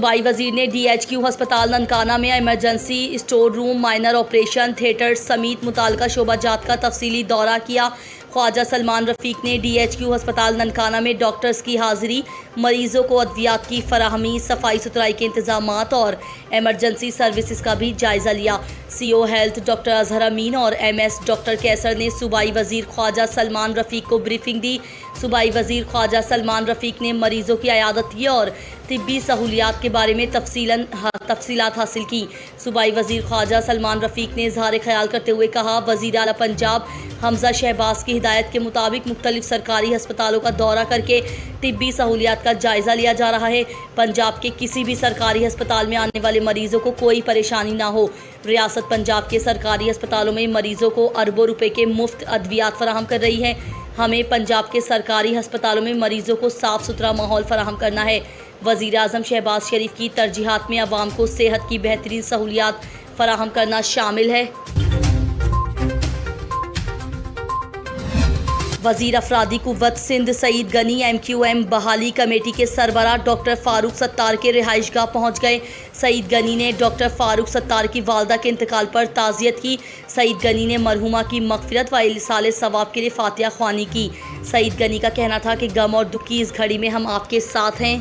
सूबाई वजीर ने DHQ अस्पताल ननकाना में emergency store room, minor operation theatre समेत मुताल्लिका शोबाजात का तफसीली दौरा किया। ख्वाजा सलमान रफ़ीक ने DHQ अस्पताल ननकाना में डॉक्टर्स की हाज़िरी, मरीज़ों को अद्वियात की फराहमी, सफाई सुथराई के इंतजामात और एमरजेंसी सर्विसेज का भी जायज़ा लिया। CO हेल्थ डॉक्टर अजहर अमीन और MS डॉक्टर कैसर ने सूबाई वज़ीर ख्वाजा सलमान रफ़ीक को ब्रीफिंग दी। सूबाई वज़ीर ख्वाजा सलमान रफ़ीक ने मरीज़ों की अयादत की और तिब्बी सहूलियात के बारे में तफसीलात हासिल की। सूबाई वज़ीर ख्वाजा सलमान रफ़ीक ने इज़हार ख़याल करते हुए कहा, वज़ीर आला पंजाब हमज़ा शहबाज की हिदायत के मुताबिक मुख्तलिफ सरकारी अस्पतालों का दौरा करके तिब्बी सहूलियात का जायज़ा लिया जा रहा है। पंजाब के किसी भी सरकारी अस्पताल में आने वाले मरीज़ों को कोई परेशानी ना हो। रियासत पंजाब के सरकारी अस्पतालों में मरीज़ों को अरबों रुपए के मुफ्त अद्वियात फराहम कर रही है। हमें पंजाब के सरकारी अस्पतालों में मरीज़ों को साफ़ सुथरा माहौल फराहम करना है। वज़ीर आज़म शहबाज शरीफ की तरजीहात में अवाम को सेहत की बेहतरीन सहूलियात फराहम करना शामिल है। वज़ीर अफरादी कुव्वत सिंध सईद गनी MQM बहाली कमेटी के सरबराह डॉक्टर फ़ारूक सत्तार के रिहाइशगाह पहुँच गए। सईद गनी ने डॉक्टर फ़ारूक सत्तार की वालदा के इंतकाल पर ताज़ियत की। सईद गनी ने मरहुमा की मग़फ़िरत व इसाले सवाब के लिए फातिहा ख्वानी की। सईद गनी का कहना था कि गम और दुख की इस घड़ी में हम आपके साथ हैं।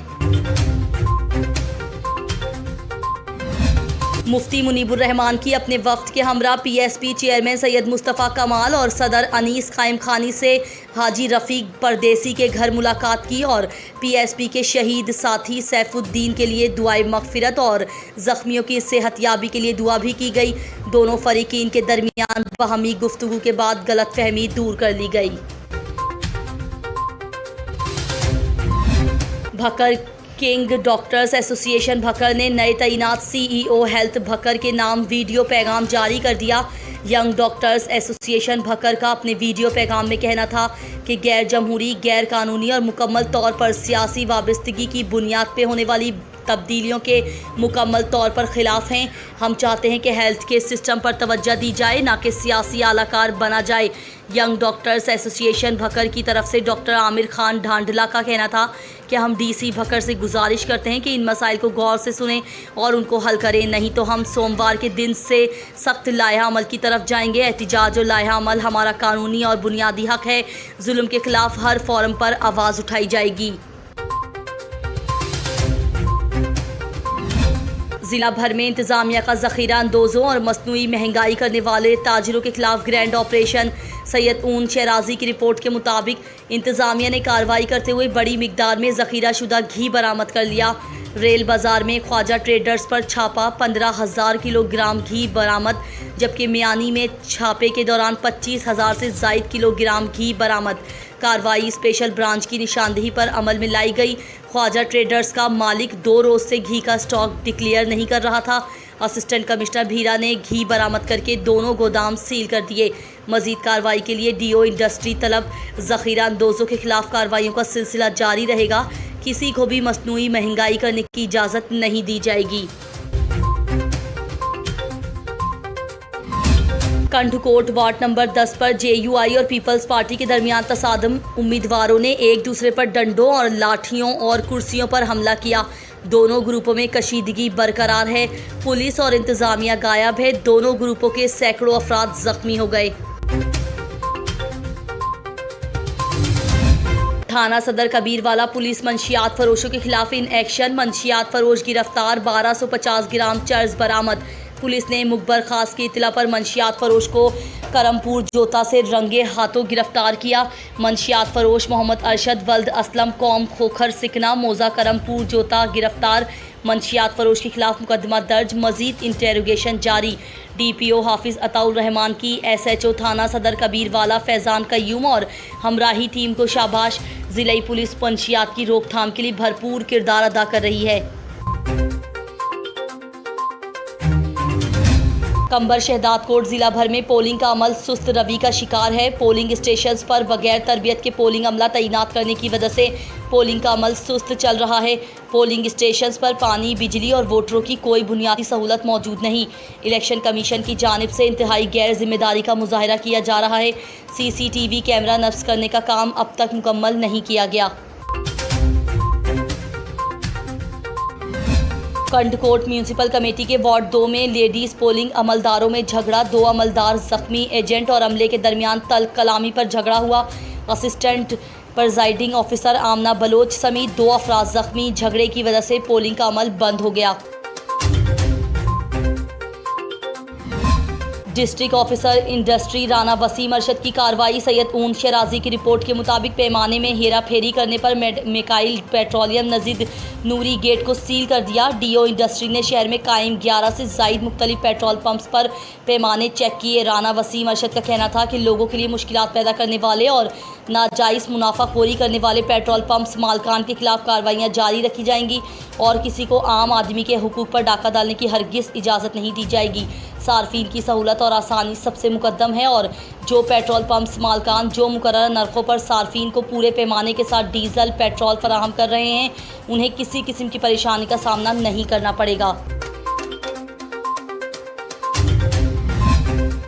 मुफ्ती मुनीबुर रहमान की अपने वफ़द के हमरा PSP चेयरमैन सैयद मुस्तफ़ा कमाल और सदर अनीस क़ाइम खानी से हाजी रफ़ीक परदेसी के घर मुलाकात की और PSP के शहीद साथी सैफुद्दीन के लिए दुआए मग़फ़िरत और ज़ख्मियों की सेहतयाबी के लिए दुआ भी की गई। दोनों फ़रीक़ीन के दरमियान बाहमी गुफ्तगू के बाद गलतफ़हमी दूर कर ली गई। Bhakkar king doctors association Bhakkar ने नए तैनात CEO हेल्थ भक्कर के नाम वीडियो पैगाम जारी कर दिया। यंग डॉक्टर्स एसोसिएशन भक्कर का अपने वीडियो पैगाम में कहना था कि गैर जमहूरी, गैर कानूनी और मुकम्मल तौर पर सियासी वाबस्तगी की बुनियाद पर होने वाली तब्दीलियों के मुकम्मल तौर पर ख़िलाफ़ हैं। हम चाहते हैं कि हेल्थ के सिस्टम पर तवज्जो दी जाए, ना कि सियासी आलाकार बना जाए। यंग डॉक्टर्स एसोसिएशन भक्कर की तरफ से डॉक्टर आमिर खान ढांढला का कहना था कि हम DC भक्कर से गुजारिश करते हैं कि इन मसाइल को गौर से सुनें और उनको हल करें, नहीं तो हम सोमवार के दिन से सख्त लाया अमल की तरफ जाएंगे। एहतिजाज और लाया अमल हमारा कानूनी और बुनियादी हक है। जुल्म के खिलाफ हर फोरम पर आवाज़ उठाई जाएगी। ज़िला भर में इंतज़ामिया का ज़ख़ीरा अंदोज़ों और मसनूई महंगाई करने वाले ताजिरों के खिलाफ ग्रैंड ऑपरेशन। सैयद ऊन शहराजी की रिपोर्ट के मुताबिक इंतज़ामिया ने कार्रवाई करते हुए बड़ी मिकदार में ज़ख़ीरा शुदा घी बरामद कर लिया। रेल बाज़ार में ख्वाजा ट्रेडर्स पर छापा, 15,000 किलोग्राम घी बरामद, जबकि मियानी में छापे के दौरान 25,000 से ज़ायद किलोग्राम घी बरामद। कार्रवाई स्पेशल ब्रांच की निशानदेही पर अमल में लाई गई। ख्वाजा ट्रेडर्स का मालिक 2 रोज़ से घी का स्टॉक डिक्लेयर नहीं कर रहा था। असिस्टेंट कमिश्नर भीरा ने घी बरामद करके दोनों गोदाम सील कर दिए। मज़ीद कार्रवाई के लिए DO इंडस्ट्री तलब। ज़ख़ीरा अंदोज़ों के खिलाफ कार्रवाइयों का सिलसिला जारी रहेगा। किसी को भी मसनूई महंगाई करने की इजाज़त नहीं दी जाएगी। कंढकोट वार्ड नंबर 10 पर JUI और पीपल्स पार्टी के दरमियान तसादम। उम्मीदवारों ने एक दूसरे पर डंडों और लाठियों और कुर्सियों पर हमला किया। दोनों ग्रुपों में कशीदगी बरकरार है। पुलिस और इंतज़ामिया गायब है। दोनों ग्रुपों के सैकड़ों अफराद ज़ख्मी हो गए। थाना सदर कबीरवाला पुलिस मंशियात फरोशों के खिलाफ इन एक्शन। मंशियात फरोश गिरफ्तार, 1250 ग्राम चर्स बरामद। पुलिस ने मुखबर खास की इत्तला पर मंशियात फरोश को करमपुर जोता से रंगे हाथों गिरफ्तार किया। मंशियात फरोश मोहम्मद अरशद वल्द असलम कौम खोखर सिकना मौजा करमपुर जोता गिरफ्तार। मंशियात फरोश के खिलाफ मुकदमा दर्ज, मजीद इंटेरोगेशन जारी। DPO हाफिज़ अताउर रहमान की SHO थाना सदर कबीरवाला फैज़ान कय्यूम और हमराही टीम को शाबाश। ज़िला पुलिस मंशियात की रोकथाम के लिए भरपूर किरदार अदा कर रही है। कंबर शहदादकोट ज़िला भर में पोलिंग का अमल सुस्त रवि का शिकार है। पोलिंग स्टेशंस पर बगैर तरबियत के पोलिंग अमला तैनात करने की वजह से पोलिंग का अमल सुस्त चल रहा है। पोलिंग स्टेशंस पर पानी, बिजली और वोटरों की कोई बुनियादी सहूलत मौजूद नहीं। इलेक्शन कमीशन की जानिब से इंतहाई गैर जिम्मेदारी का मुजाहरा किया जा रहा है। CCTV कैमरा नस्ब करने का काम अब तक मुकम्मल नहीं किया गया। कंडकोट म्यूनिसिपल कमेटी के वार्ड 2 में लेडीज पोलिंग अमलदारों में झगड़ा, 2 अमलदार जख्मी, एजेंट और अमले के दरमियान तल्ख कलामी पर झगड़ा हुआ। असिस्टेंट प्रिजाइडिंग ऑफिसर आमना बलोच समेत 2 अफराद जख्मी। झगड़े की वजह से पोलिंग का अमल बंद हो गया। District officer industry Rana Waseem Arshad की कार्रवाई। सैयद ऊन शराजी की रिपोर्ट के मुताबिक पैमाने में हेरा फेरी करने पर मेकाइल पेट्रोलियम नजीद नूरी गेट को सील कर दिया। डीओ इंडस्ट्री ने शहर में कायम 11 से ज़ायद मुख्तलिफ पेट्रोल पंप्स पर पैमाने चेक किए। राना वसीम अरशद का कहना था कि लोगों के लिए मुश्किलात पैदा करने वाले और नाजायज़ मुनाफाखोरी करने वाले पेट्रोल पंप्स मालकान के खिलाफ कार्रवाइयाँ जारी रखी जाएंगी और किसी को आम आदमी के हुकूक पर डाका डालने की हरगिज़ इजाज़त नहीं दी जाएगी। सार्फिन की सहूलत और आसानी सबसे मुकद्दम है और जो पेट्रोल पंप्स मालकान जो मुकर्रर नरखों पर सार्फिन को पूरे पैमाने के साथ डीजल पेट्रोल फराहम कर रहे हैं, उन्हें किसी किस्म की परेशानी का सामना नहीं करना पड़ेगा।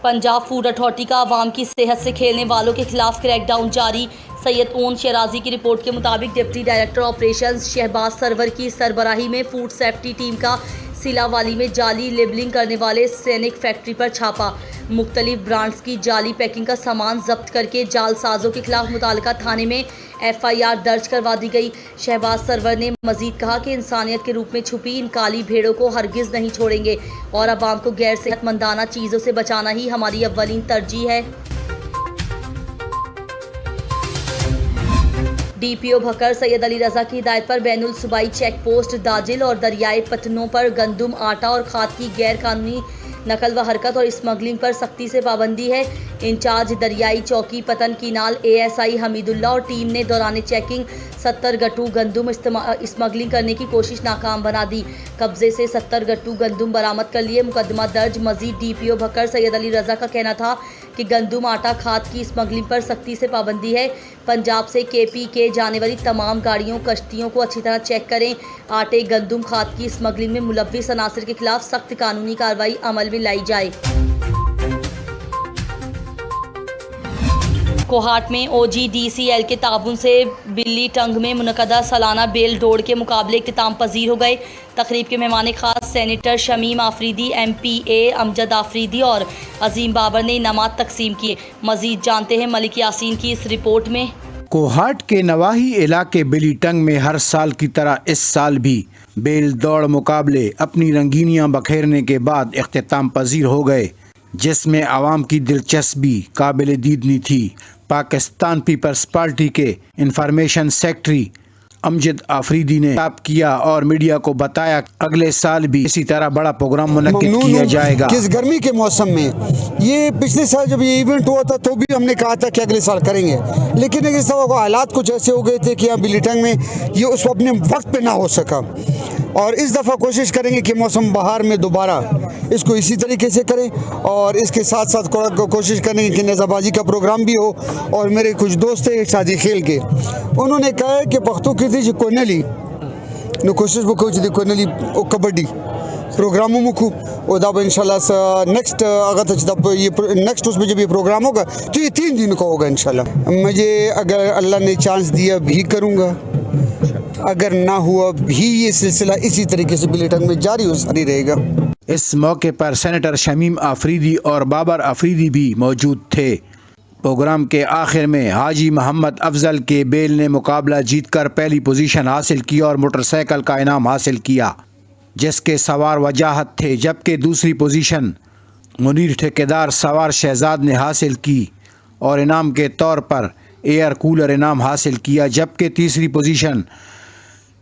पंजाब फूड अथॉरिटी का आवाम की सेहत से खेलने वालों के खिलाफ क्रैकडाउन जारी। सैयद ऊन शराजी की रिपोर्ट के मुताबिक deputy director operations Shahbaz Sarwar की सरबराही में फूड सेफ्टी टीम का सिलावाली में जाली लेबलिंग करने वाले सैनिक फैक्ट्री पर छापा। मुख्तलिफ ब्रांड्स की जाली पैकिंग का सामान जब्त करके जालसाजों के खिलाफ मुतालिका थाने में FIR दर्ज करवा दी गई। शहबाज सरवर ने मजीद कहा कि इंसानियत के रूप में छुपी इन काली भेड़ों को हरगिज़ नहीं छोड़ेंगे और अवाम को गैर सेहतमंदाना चीज़ों से बचाना ही हमारी अव्वलीन तरजीह है। DPO भकर सैयद अली रज़ा की हिदायत पर बैनुल सूबाई चेक पोस्ट दाजिल और दरियाई पटनों पर गंदुम, आटा और खाद की गैर कानूनी नकल व हरकत और स्मगलिंग पर सख्ती से पाबंदी है। इंचार्ज दरियाई चौकी पतन कीनाल ASI हमीदुल्ला और टीम ने दौरान चेकिंग 70 गट्टू गंदुम स्मगलिंग करने की कोशिश नाकाम बना दी। कब्जे से 70 गट्टू गंदुम बरामद कर लिए मुकदमा दर्ज। मजीद DPO भकर सैयद अली रज़ा का कहना था कि गंदुम, आटा, खाद की स्मगलिंग पर सख्ती से पाबंदी है। पंजाब से KP के जाने वाली तमाम गाड़ियों कश्तियों को अच्छी तरह चेक करें। आटे, गंदुम, खाद की स्मगलिंग में मुलव्विस अनासर के खिलाफ सख्त कानूनी कार्रवाई अमल में लाई जाए। कोहाट में OGDCL के ताबुन से बिल्ली टंग में मुनक़दा सालाना बेल दौड़ के मुकाबले इख्तिताम पजीर हो गए। तकरीब के मेहमान खास सेनेटर शमीम आफरीदी, MPA अमजद आफरीदी और अजीम बाबर ने इनामात तकसीम किए। मजीद जानते हैं मलिक यासीन की इस रिपोर्ट में। कोहाट के नवाही इलाके बिल्ली टंग में हर साल की तरह इस साल भी बेल दौड़ मुकाबले अपनी रंगीनियां बखेरने के बाद इख्तिताम पजीर हो गए, जिसमें आवाम की दिलचस्पी काबिल दीदनी थी। पाकिस्तान पीपल्स पार्टी के इंफॉर्मेशन सेक्रेटरी अमजद आफरीदी ने साफ किया और मीडिया को बताया अगले साल भी इसी तरह बड़ा प्रोग्राम मुनक्किद किया जाएगा। किस गर्मी के मौसम में ये पिछले साल जब ये इवेंट हुआ था तो भी हमने कहा था कि अगले साल करेंगे, लेकिन इस दफ़ा हालात कुछ ऐसे हो गए थे कि यहाँ बिल्ली टंग में ये उस अपने वक्त पे ना हो सका। और इस दफ़ा कोशिश करेंगे कि मौसम बहार में दोबारा इसको इसी तरीके से करें और इसके साथ साथ कोशिश करेंगे कि नेज़ाबाजी का प्रोग्राम भी हो। और मेरे कुछ दोस्त हैं शादी खेल के, उन्होंने कहा है कि पख्तू की थी कोनली न कोशिश वो कुछ कोनली कबड्डी प्रोग्रामों मुखू और दब इंशाल्लाह नेक्स्ट अगर जब ये नेक्स्ट उसमें जब ये प्रोग्राम होगा तो ये 3 दिन का होगा इंशाल्लाह। मुझे अगर अल्लाह ने चांस दिया भी करूँगा, अगर ना हुआ भी ये सिलसिला इसी तरीके से बिल्ली टंग में जारी रहेगा। इस मौके पर सेनेटर शमीम आफरीदी और बाबर आफरीदी भी मौजूद थे। प्रोग्राम के आखिर में हाजी मोहम्मद अफजल के बेल ने मुकाबला जीतकर पहली पोजीशन हासिल की और मोटरसाइकिल का इनाम हासिल किया, जिसके सवार वजाहत थे, जबकि दूसरी पोजीशन मुनीर ठेकेदार सवार शहजाद ने हासिल की और इनाम के तौर पर एयर कूलर इनाम हासिल किया, जबकि तीसरी पोजीशन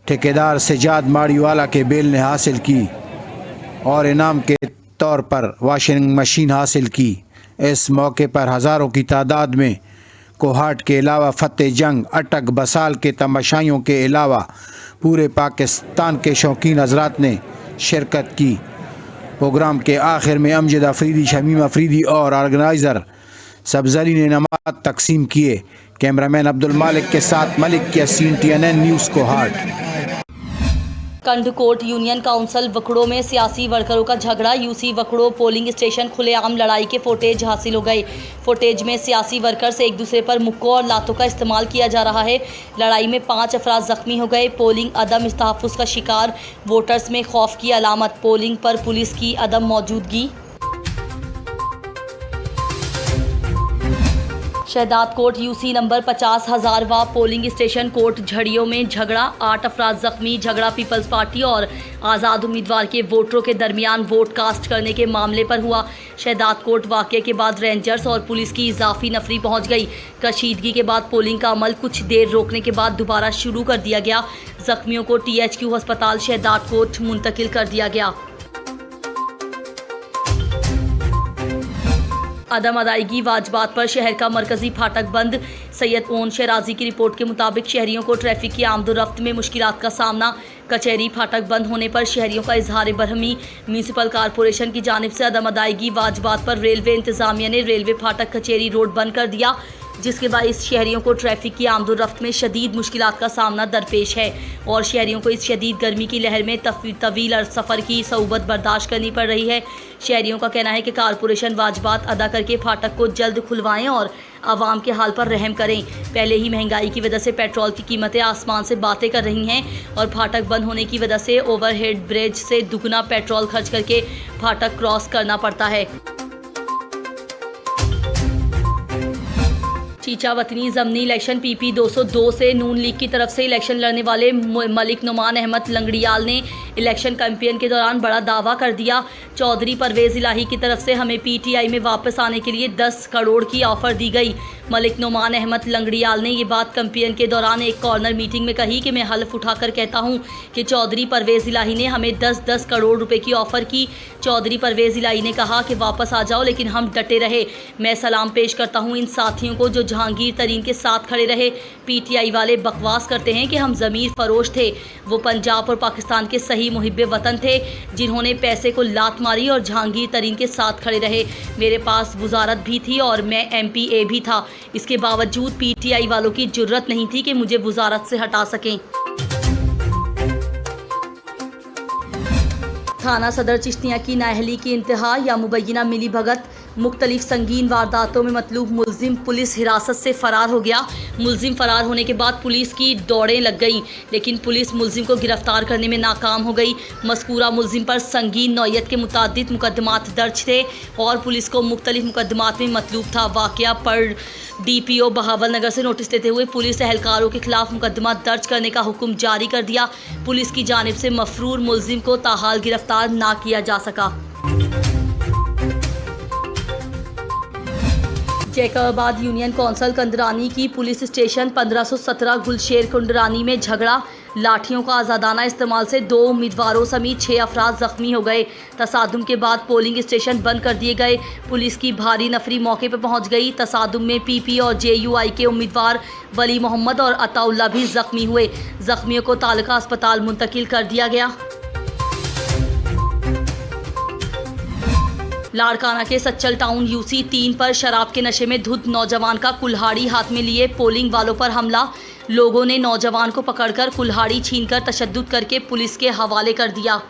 ठेकेदार सजाद माड़ीवाला के बेल ने हासिल की और इनाम के तौर पर वॉशिंग मशीन हासिल की। इस मौके पर हज़ारों की तादाद में कोहाट के अलावा फतेह जंग, अटक, बसाल के तमाशाइयों के अलावा पूरे पाकिस्तान के शौकीन हजरात ने शिरकत की। प्रोग्राम के आखिर में अमजद आफरीदी, शमीम आफरीदी और ऑर्गेनाइज़र सब्ज़ली ने इनामात तकसीम किए। कैमरामैन अब्दुल मालिक के साथ Malik Yasin, TNN news Kohat. Kandhkot union council वकड़ों में सियासी वर्करों का झगड़ा। यूसी वकड़ों पोलिंग स्टेशन खुलेआम लड़ाई के फुटेज हासिल हो गए। फुटेज में सियासी वर्कर्स एक दूसरे पर मुक्कों और लातों का इस्तेमाल किया जा रहा है। लड़ाई में 5 अफराद जख्मी हो गए। पोलिंग अदम तहफ़्फ़ुज़ का शिकार, वोटर्स में खौफ की अलामत। पोलिंग पर पुलिस की अदम मौजूदगी। शहदाद कोट यूसी नंबर 50,000वां पोलिंग स्टेशन कोट झड़ियों में झगड़ा। 8 अफराद जख्मी। झगड़ा पीपल्स पार्टी और आज़ाद उम्मीदवार के वोटरों के दरमियान वोट कास्ट करने के मामले पर हुआ। शहदाद कोट वाक़े के बाद रेंजर्स और पुलिस की इजाफी नफरी पहुंच गई। कशीदगी के बाद पोलिंग का अमल कुछ देर रोकने के बाद दोबारा शुरू कर दिया गया। जख्मियों को THQ अस्पताल शहदाद कोट मुंतकिल कर दिया गया। अदम अदायगी वाजबात पर शहर का मरकजी फाटक बंद। सैयद ओन शराजी की रिपोर्ट के मुताबिक शहरियों को ट्रैफिक की आमदोरफ्त में मुश्किलात का सामना। कचहरी फाटक बंद होने पर शहरियों का इजहार बरहमी। म्यूनसिपल कॉरपोरेशन की जानिब से अदम अदायगी वाजबात पर रेलवे इंतजामिया ने रेलवे फाटक कचहरी रोड बंद कर दिया, जिसके बाइस शहरियों को ट्रैफिक की आमदोरफ्त में शदीद मुश्किलात का सामना दरपेश है और शहरियों को इस शदीद गर्मी की लहर में तवील सफ़र की सऊबत बर्दाश्त करनी पड़ रही है। शहरियों का कहना है कि कॉरपोरेशन वाजबात अदा करके फाटक को जल्द खुलवाएं और आवाम के हाल पर रहम करें। पहले ही महंगाई की वजह से पेट्रोल की कीमतें आसमान से बातें कर रही हैं और फाटक बंद होने की वजह से ओवरहेड ब्रिज से दुगना पेट्रोल खर्च करके फाटक क्रॉस करना पड़ता है। चीचा वतनी ज़मनी इलेक्शन PP 202 से नून लीग की तरफ से इलेक्शन लड़ने वाले मलिक नुमान अहमद लंगड़ियाल ने इलेक्शन कैंपेन के दौरान बड़ा दावा कर दिया। चौधरी परवेज़ इलाही की तरफ से हमें PTI में वापस आने के लिए 10 करोड़ की ऑफ़र दी गई। मलिक नुमान अहमद लंगड़ियाल ने ये बात कैंपेन के दौरान एक कॉर्नर मीटिंग में कही कि मैं हल्फ उठाकर कहता हूं कि चौधरी परवेज़ इलाही ने हमें 10-10 करोड़ रुपए की ऑफ़र की। चौधरी परवेज़ इलाही ने कहा कि वापस आ जाओ, लेकिन हम डटे रहे। मैं सलाम पेश करता हूं इन साथियों को जो जहांगीर तरीन के साथ खड़े रहे। PTI वाले बकवास करते हैं कि हम ज़मीर फरोश थे। वो पंजाब और पाकिस्तान के सही मुहिब्बे वतन थे जिन्होंने पैसे को लात मारी और जहांगीर तरीन के साथ खड़े रहे। मेरे पास वजारत भी थी और मैं MPA भी था। इसके बावजूद PTI वालों की जुर्रत नहीं थी कि मुझे वजारत से हटा सकें। थाना सदर चिश्तिया की नाअहली की इंतहा या मुबैना मिली भगत। मुख्तलिफ संगीन वारदातों में मतलूब मुलजिम पुलिस हिरासत से फ़रार हो गया। मुलजिम फ़रार होने के बाद पुलिस की दौड़ें लग गईं, लेकिन पुलिस मुलजिम को गिरफ्तार करने में नाकाम हो गई। मज़कूरा मुलजिम पर संगीन नौयत के मुतादिद मुकदमात दर्ज थे और पुलिस को मुख्तलिफ मुकदमात में मतलूब था। वाक़या पर DPO बहावल नगर से नोटिस लेते हुए पुलिस एहलकारों के खिलाफ मुकदमा दर्ज करने का हुक्म जारी कर दिया। पुलिस की जानिब से मफरूर मुलजिम को ताहाल गिरफ्तार ना किया जा सका। जैकबाद यूनियन कौंसिल कंदरानी की पुलिस स्टेशन 1517 गुलशेर कुंडरानी में झगड़ा। लाठियों का आज़ादाना इस्तेमाल से 2 उम्मीदवारों समेत 6 अफराद ज़ख्मी हो गए। तसादुम के बाद पोलिंग स्टेशन बंद कर दिए गए। पुलिस की भारी नफरी मौके पर पहुंच गई। तसादुम में PP और JUI के उम्मीदवार वली मोहम्मद और अताउल्ला भी ज़ख्मी हुए। ज़ख्मियों को तालका अस्पताल मुंतकिल कर दिया गया। लाड़काना के सच्चल टाउन UC 3 पर शराब के नशे में धुत नौजवान का कुल्हाड़ी हाथ में लिए पोलिंग वालों पर हमला। लोगों ने नौजवान को पकड़कर कुल्हाड़ी छीनकर तशद्दुद करके पुलिस के हवाले कर दिया।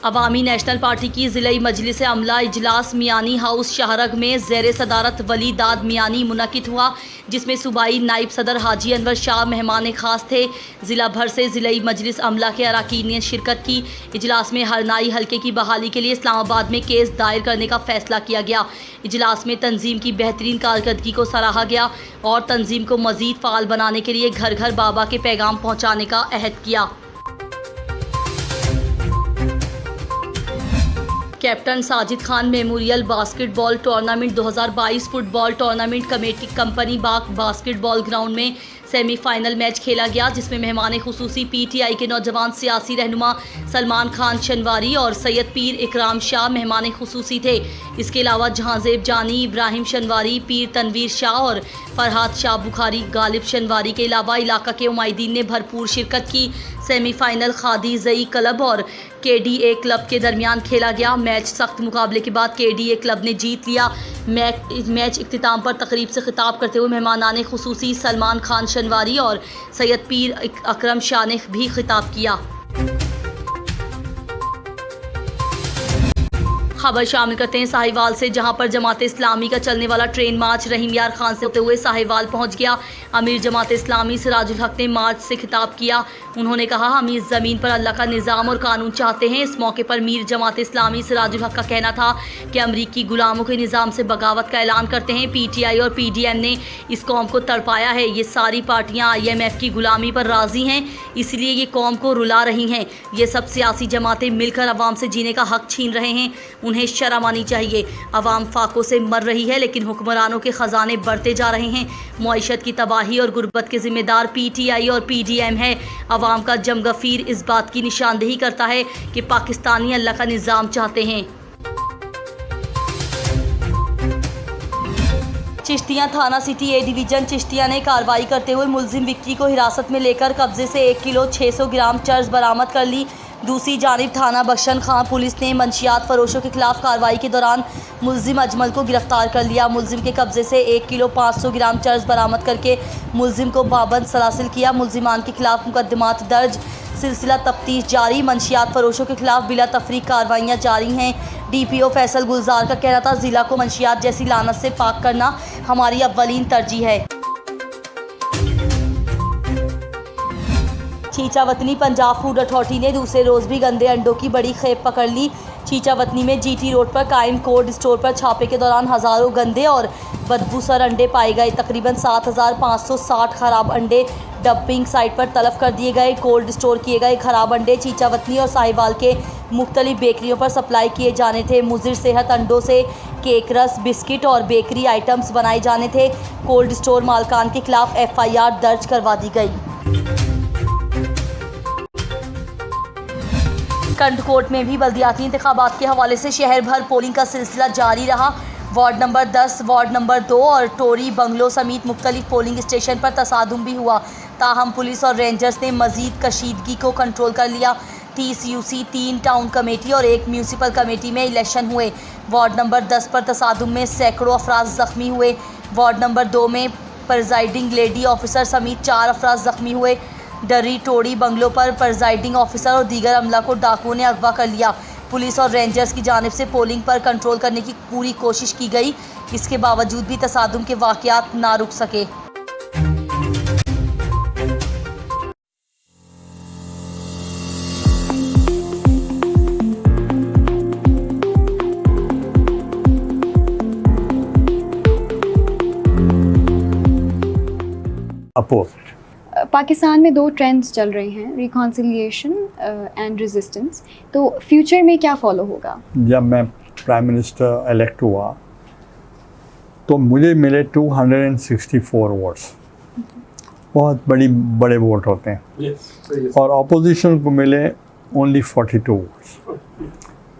अवामी नेशनल पार्टी की ज़िलाई मजलिस अमला इजलास मियानी हाउस शाहरग में ज़ेर सदारत वली दाद मियानी मुनक़िद हुआ, जिसमें सूबाई नायब सदर हाजी अनवर शाह मेहमान खास थे। ज़िला भर से ज़िलाई मजलिस अमला के अरकान ने शिरकत की। इजलास में हरनाई हल्के की बहाली के लिए इस्लामाबाद में केस दायर करने का फ़ैसला किया गया। इजलास में तंजीम की बेहतरीन कारकर्दगी को सराहा गया और तंजीम को मज़ीद फ़ाल बनाने के लिए घर घर बाबा के पैगाम पहुँचाने का अहद किया। Captain Sajid Khan memorial basketball tournament 2022 football tournament committee company Bagh basketball ground में सेमीफाइनल मैच खेला गया, जिसमें मेहमान खुसूसी PTI के नौजवान सियासी रहनुमा सलमान खान शनवारी और सैयद पीर इकराम शाह मेहमान खुसूसी थे। इसके अलावा जहांजेब जानी, इब्राहिम शनवारी, पीर तनवीर शाह और फरहाद शाह बुखारी गालिब शनवारी के अलावा इलाका के उमाइदीन ने भरपूर शिरकत की। सेमीफाइनल खादी जई क्लब और KDA क्लब के दरमियान खेला गया। मैच सख्त मुकाबले के बाद KDA क्लब ने जीत लिया। मैच इख्तिताम पर तकरीब से खिताब करते हुए मेहमानाने खुसूसी सलमान खान शनवारी और सैयद पीर अकरम शाह ने भी खिताब किया। खबर शामिल करते हैं साहिवाल से, जहां पर जमात इस्लामी का चलने वाला ट्रेन मार्च रहीम यार खान से होते हुए साहिवाल पहुंच गया। अमीर जमात इस्लामी सिराजुल हक ने मार्च से खिताब किया। उन्होंने कहा, हम इस ज़मीन पर अल्लाह का निज़ाम और कानून चाहते हैं। इस मौके पर मीर जमात इस्लामी सिराजुल हक का कहना था कि अमरीकी गुलामों के निज़ाम से बगावत का ऐलान करते हैं। PTI और PDM ने इस कौम को तड़पाया है। ये सारी पार्टियाँ IMF की गुलामी पर राज़ी हैं, इसलिए ये कौम को रुला रही हैं। ये सब सियासी जमातें मिलकर अवाम से जीने का हक छीन रहे हैं। उन्हें शर्म आनी चाहिए। अवाम फाकों से मर रही है, लेकिन हुक्मरानों के ख़जाने बढ़ते जा रहे हैं। मईशत की तबाही और गुर्बत के ज़िम्मेदार PTI और PDM है। अवाम का जमगफीर इस बात की निशानदेही करता है कि पाकिस्तानी अल्लाह का निज़ाम चाहते हैं। चिश्तियाँ थाना सिटी A डिवीज़न चिश्तिया ने कार्रवाई करते हुए मुलजिम विक्की को हिरासत में लेकर कब्जे से 1 किलो 600 ग्राम चर्स बरामद कर ली। दूसरी जानिब थाना बख्शन खां पुलिस ने मंशियात फरोशों के खिलाफ कार्रवाई के दौरान मुलजिम अजमल को गिरफ्तार कर लिया। मुलजिम के कब्जे से 1 किलो 500 ग्राम चर्स बरामद करके मुलजिम को पाबंद सलासिल किया। मुलजिमान के खिलाफ मुकदमात दर्ज, सिलसिला तफ्तीश जारी। मंशियात फरोशों के खिलाफ बिला तफरीक कार्रवाइयाँ जारी हैं। DPO फैसल गुलजार का कहना था, ज़िला को मंशियात जैसी लानत से पाक करना हमारी अव्वलीन तरजीह है। चीचावतनी पंजाब फूड अथॉरिटी ने दूसरे रोज़ भी गंदे अंडों की बड़ी खेप पकड़ ली। चीचावतनी में GT रोड पर कायम कोल्ड स्टोर पर छापे के दौरान हज़ारों गंदे और बदबूसर अंडे पाए गए। तकरीबन 7,560 ख़राब अंडे डंपिंग साइट पर तलब कर दिए गए। कोल्ड स्टोर किए गए ख़राब अंडे चीचावतनी और साहिवाल के मुख्तलिफ बेकरियों पर सप्लाई किए जाने थे। मुज़िर सेहत अंडों से केक, रस, बिस्किट और बेकरी आइटम्स बनाए जाने थे। कोल्ड स्टोर मालकान के खिलाफ FIR दर्ज करवा दी गई। कंटकोट में भी बल्दियाती इंतखाबात के हवाले से शहर भर पोलिंग का सिलसिला जारी रहा। वार्ड नंबर 10, वार्ड नंबर 2 और टोरी बंगलो समेत मुख्तलिफ पोलिंग स्टेशन पर तसादुम भी हुआ। ताहम पुलिस और रेंजर्स ने मजीद कशीदगी को कंट्रोल कर लिया। 30 UC, 3 टाउन कमेटी और 1 म्यूनसिपल कमेटी में इलेक्शन हुए। वार्ड नंबर 10 पर तसादुम में सैकड़ों अफराद ज़ख्मी हुए। वार्ड नंबर 2 में प्रिजाइडिंग लेडी ऑफिसर समेत 4 अफराद ज़ख्मी हुए। डरी टोड़ी बंगलों पर प्रिजाइडिंग ऑफिसर और दीगर अमला को डाकुओं ने अगवा कर लिया। पुलिस और रेंजर्स की जानिब से पोलिंग पर कंट्रोल करने की पूरी कोशिश की गई। इसके बावजूद भी तसादुम के वाक़यात ना रुक सके। पाकिस्तान में 2 ट्रेंड्स चल रहे हैं, रिकॉन्सिलिएशन एंड रेजिस्टेंस। तो फ्यूचर में क्या फॉलो होगा? जब मैं प्राइम मिनिस्टर इलेक्ट हुआ तो मुझे मिले 264 वोट्स। बहुत बड़े वोट होते हैं। और अपोजिशन को मिले ओनली 42 वोट्स।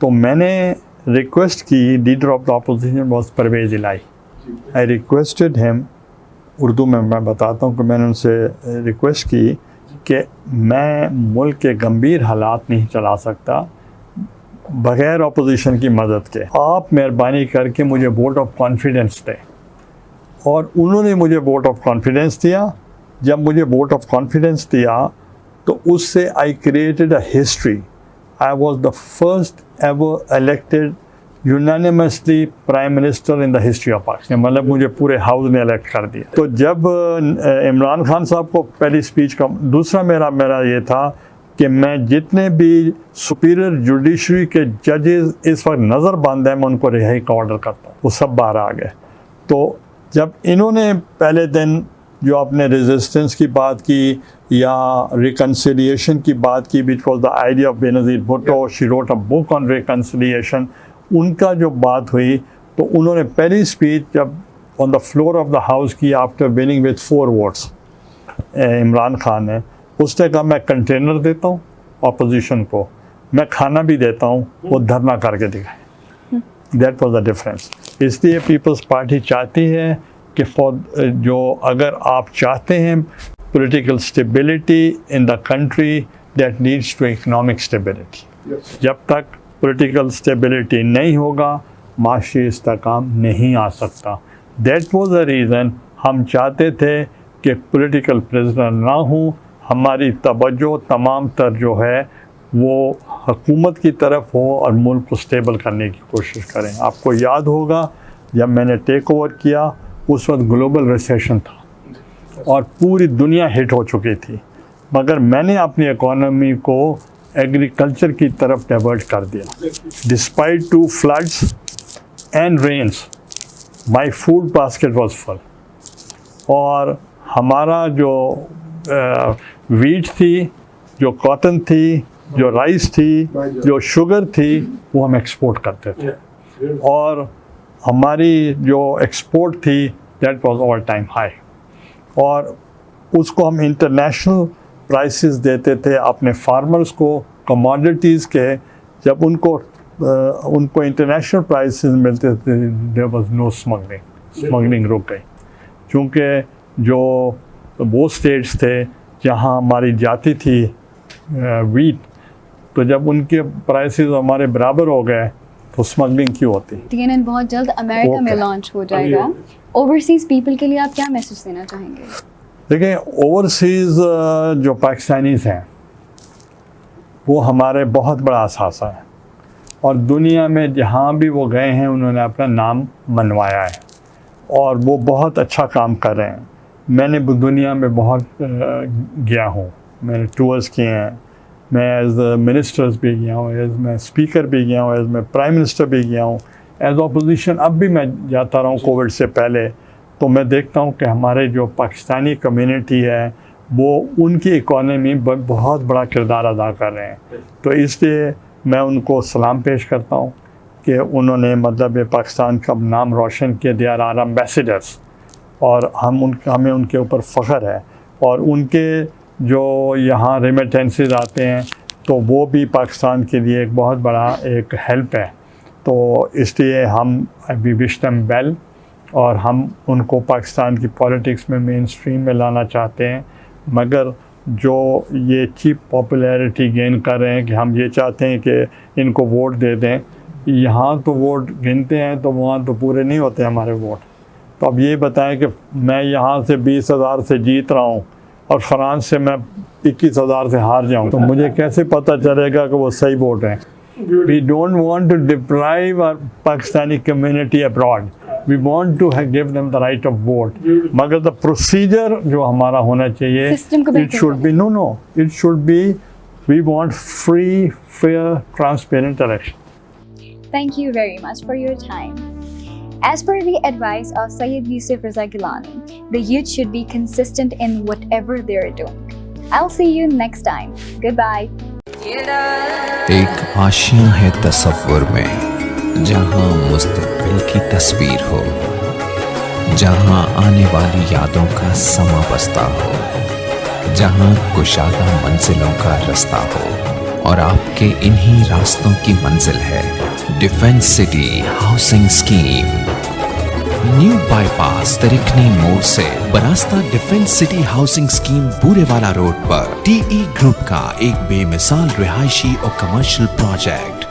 तो मैंने रिक्वेस्ट की, leader of the opposition was Pervaiz Elahi. I requested him, Urdu में मैं बताता हूँ कि मैंने उनसे रिक्वेस्ट की कि मैं मुल्क के गंभीर हालात नहीं चला सकता बग़ैर अपोजिशन की मदद के। आप मेहरबानी करके मुझे वोट ऑफ कॉन्फिडेंस दें। और उन्होंने मुझे वोट ऑफ कॉन्फिडेंस दिया। जब मुझे वोट ऑफ कॉन्फिडेंस दिया तो उससे I created a history. I was the first ever elected unanimously prime minister in the history of Pakistan. मतलब मुझे पूरे हाउस ने इलेक्ट कर दिया। तो जब इमरान खान साहब को पहली स्पीच का दूसरा मेरा ये था कि मैं जितने भी सुपीरियर जुडिशरी के जजेस इस वक्त नज़र बंद हैं, मैं उनको रिहाई का ऑर्डर करता हूँ। वो सब बाहर आ गए। तो जब इन्होंने पहले दिन जो आपने रेजिस्टेंस की बात की या रिकन्सिलिएशन की बात की, which was the idea of Benazir Bhutto, she wrote a book on reconciliation, उनका जो बात हुई तो उन्होंने पहली स्पीच जब on the floor of the house की after winning with 4 votes Imran Khan ने, उसने कहा मैं कंटेनर देता हूँ अपोजिशन को, मैं खाना भी देता हूँ, वो धरना करके दिखाए। That was the difference. इसलिए पीपल्स पार्टी चाहती है कि जो अगर आप चाहते हैं political stability in the country, that leads to economic stability. जब तक पॉलिटिकल स्टेबिलिटी नहीं होगा माशी इस्तेकाम नहीं आ सकता। दैट वाज द रीज़न हम चाहते थे कि पॉलिटिकल प्रिजनर ना हो, हमारी तवज्जो तमाम तर जो है वो हुकूमत की तरफ हो और मुल्क को स्टेबल करने की कोशिश करें। आपको याद होगा जब मैंने टेक ओवर किया उस वक्त ग्लोबल रिसेशन था और पूरी दुनिया हिट हो चुकी थी, मगर मैंने अपनी इकोनॉमी को एग्रीकल्चर की तरफ डाइवर्ट कर दिया। Despite to floods and rains my food basket was full, और हमारा जो वीट थी, जो कॉटन थी, जो राइस थी, जो शुगर थी, वो हम एक्सपोर्ट करते थे और हमारी जो एक्सपोर्ट थी that was all time high, और उसको हम इंटरनेशनल प्राइसेस देते थे अपने फार्मर्स को कमोडिटीज़ के। जब उनको इंटरनेशनल प्राइसेस मिलते थे देयर वाज नो स्मगलिंग रुक गई, क्योंकि जो वो स्टेट्स थे जहाँ हमारी जाती थी वीट, तो जब उनके प्राइसेस हमारे बराबर हो गए तो स्मगलिंग क्यों होती। TNN बहुत जल्द अमेरिका में लॉन्च हो जाएगा। ओवरसीज़ पीपल के लिए आप क्या मैसेज देना चाहेंगे? देखिए, ओवरसीज़ जो पाकिस्तानीज़ हैं वो हमारे बहुत बड़ा असासा है, और दुनिया में जहाँ भी वो गए हैं उन्होंने अपना नाम मनवाया है और वो बहुत अच्छा काम कर रहे हैं। मैंने दुनिया में बहुत गया हूँ, मैंने टूर्स किए हैं, मैं एज मिनिस्टर्स भी गया हूँ, एज मैं स्पीकर भी गया हूँ, एज मैं प्राइम मिनिस्टर भी गया हूँ, एज अपोजिशन अब भी मैं जाता रहा हूँ कोविड से पहले। तो मैं देखता हूँ कि हमारे जो पाकिस्तानी कम्युनिटी है वो उनकी इकॉनमी में बहुत बड़ा किरदार अदा कर रहे हैं। तो इसलिए मैं उनको सलाम पेश करता हूँ कि उन्होंने मतलब पाकिस्तान का नाम रोशन किया। दे आर आवर एम्बेसडर्स और हमें उनके ऊपर फ़ख्र है, और उनके जो यहाँ रेमिटेंसेस आते हैं तो वो भी पाकिस्तान के लिए एक बहुत बड़ा एक हेल्प है। तो इसलिए हम वी विश देम वेल, और हम उनको पाकिस्तान की पॉलिटिक्स में मेन स्ट्रीम में लाना चाहते हैं। मगर जो ये चीप पॉपुलैरिटी गेन कर रहे हैं कि हम ये चाहते हैं कि इनको वोट दे दें, यहाँ तो वोट गिनते हैं तो वहाँ तो पूरे नहीं होते हमारे वोट। तो अब ये बताएं कि मैं यहाँ से 20,000 से जीत रहा हूँ और फ्रांस से मैं 21,000 से हार जाऊँ, तो मुझे कैसे पता चलेगा कि वो सही वोट हैं। We don't want to deprive our Pakistani community abroad. We want to give them the right of vote. मगर the procedure जो हमारा होना चाहिए, it should be it should be, we want free, fair, transparent election. Thank you very much for your time. As per the advice of Sayyid Yusuf Raza Gilani, the youth should be consistent in whatever they are doing. I'll see you next time. Goodbye. एक आशियाँ है तसव्वुर में जहाँ मुस्तकबिल की तस्वीर हो, जहाँ आने वाली यादों का समा बसता हो, जहाँ कुशादा मंजिलों का रास्ता हो, और आपके इन्हीं रास्तों की मंजिल है defence city housing scheme. New bypass तरिकनी मोड़ से बरास्ता defence city housing scheme Burewala road पर टीई ग्रुप का एक बेमिसाल रिहायशी और कमर्शियल प्रोजेक्ट,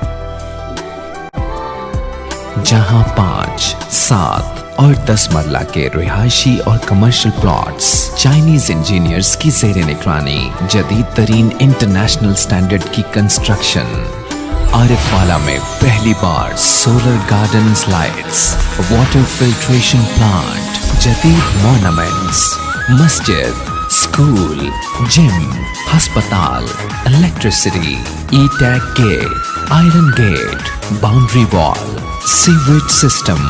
जहां 5, 7 और 10 मरला के रिहायशी और कमर्शियल प्लॉट्स चाइनीज इंजीनियर्स की ज़ेरे निगरानी जदीद तरीन इंटरनेशनल स्टैंडर्ड की कंस्ट्रक्शन। आरिफवाला में पहली बार solar garden lights, water filtration plant, जदीद मॉन्यूमेंट्स, मस्जिद, स्कूल, जिम, अस्पताल, electricity, e tag gate, iron gate, boundary wall, sewage system,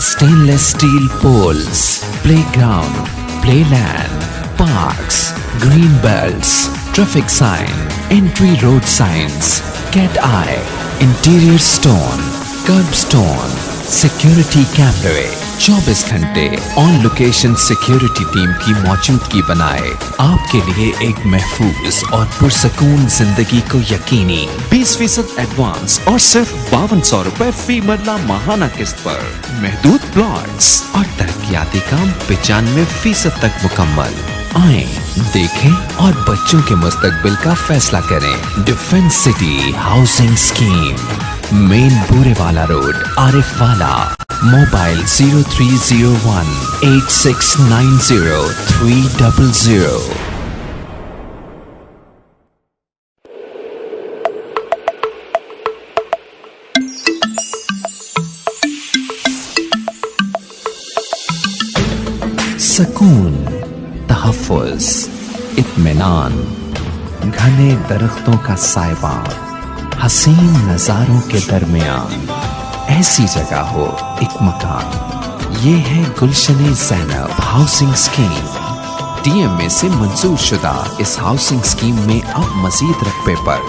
stainless steel poles, playground, playland, parks, green belts, traffic sign, entry road signs, cat eye, interior stone, kerb stone, security कैमरे, 24 घंटे on location security team की मौजूदगी बनाए आपके लिए एक महफूज और पुरसकून जिंदगी को यकीनी। 20% एडवांस और सिर्फ 5200 रुपए फी मरला माहाना किस्त पर महदूद प्लॉट्स और तरक्याती काम 95% तक मुकम्मल। आएं, देखें और बच्चों के मुस्तकबिल का फैसला करें। Defence city housing scheme, main Burewala road, Arif वाला। मोबाइल 0301 8690 300। सुकून, तहफ़्फ़ुज़, इत्मीनान, घने दरख्तों का साइबा, हसीन नज़ारों के दरमियान ऐसी जगह हो एक मकान। ये है गुलशन ज़ैनब हाउसिंग स्कीम। DMA से मंजूर शुदा इस हाउसिंग स्कीम में अब मजीद रकबे पर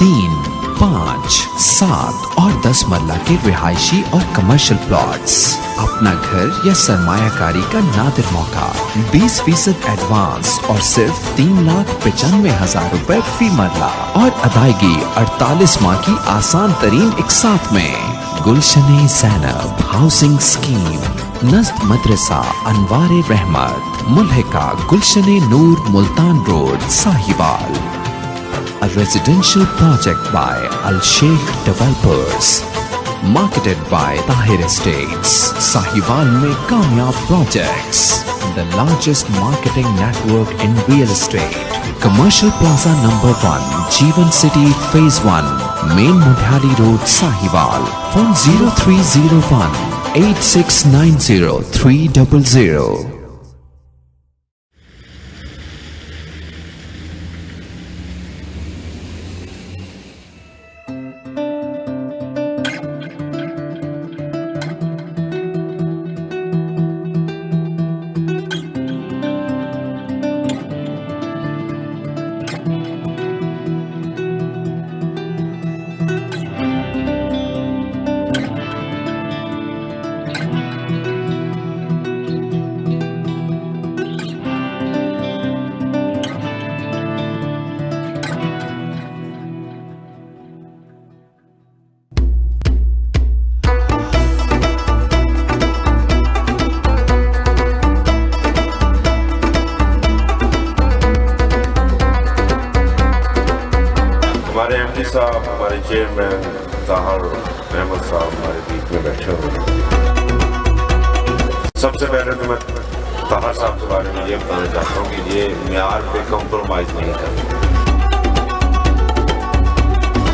3, 5, 7 और 10 मरला के रिहायशी और कमर्शियल प्लॉट्स। अपना घर या सरमायाकारी का नादिर मौका। 20% एडवांस और सिर्फ 3,95,000 रुपए फी मरला और अदायगी 48 माह की आसान तरीन एक साथ में। गुलशन ज़ैनब हाउसिंग स्कीम, नज़द मदरसा अनवार रहमत, मुल्हिका Gulshan Noor, Multan road, Sahiwal. A residential project by Al Sheikh Developers, marketed by Tahir Estates, Sahiwal में कामयाब projects, the largest marketing network in real estate. Commercial Plaza number 1, Jeevan City Phase 1, Main Mudhali Road, Sahiwal. Phone 0301 8690 300. हमारे MD साहब, हमारे chairman Tahir Ahmad साहब हमारे बीच में बैठे हुए हैं। सबसे पहले तो मैं ताहिर साहब के बारे में ये बताना चाहता हूँ कि ये म्यार पे कॉम्प्रोमाइज़ नहीं करते।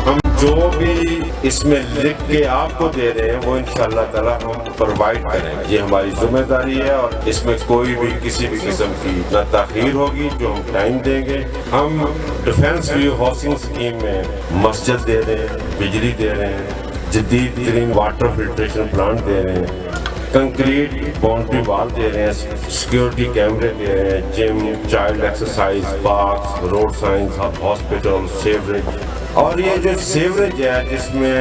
हम जो भी इसमें लिख के आपको दे रहे हैं वो इंशाअल्लाह ताला हम प्रोवाइड करेंगे। ये हमारी जिम्मेदारी है और इसमें कोई भी किसी भी किस्म की न ताख़ीर होगी, जो हम टाइम देंगे। हम डिफेंस व्यू हाउसिंग स्कीम में मस्जिद दे रहे हैं, बिजली दे रहे हैं, जदीद तरीन वाटर फिल्ट्रेशन प्लांट दे रहे हैं, कंक्रीट बाउंड्री वॉल दे रहे हैं, सिक्योरिटी कैमरे दे रहे हैं, gym, child exercise, park, road science, hospital, sewerage. और ये जो सेवरेज है जिसमें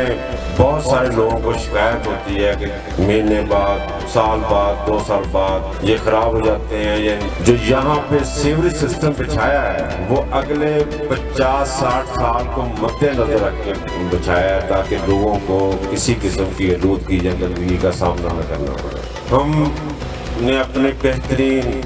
बहुत सारे लोगों को शिकायत होती है कि महीने बाद, साल बाद, 2 साल बाद ये खराब हो जाते हैं। ये जो यहाँ पे सेवरेज सिस्टम बिछाया है वो अगले 50-60 साल को मद्देनजर रख के बिछाया है ताकि लोगों को किसी किस्म की आलूदगी या गंदगी का सामना न करना पड़े। हमने अपने बेहतरीन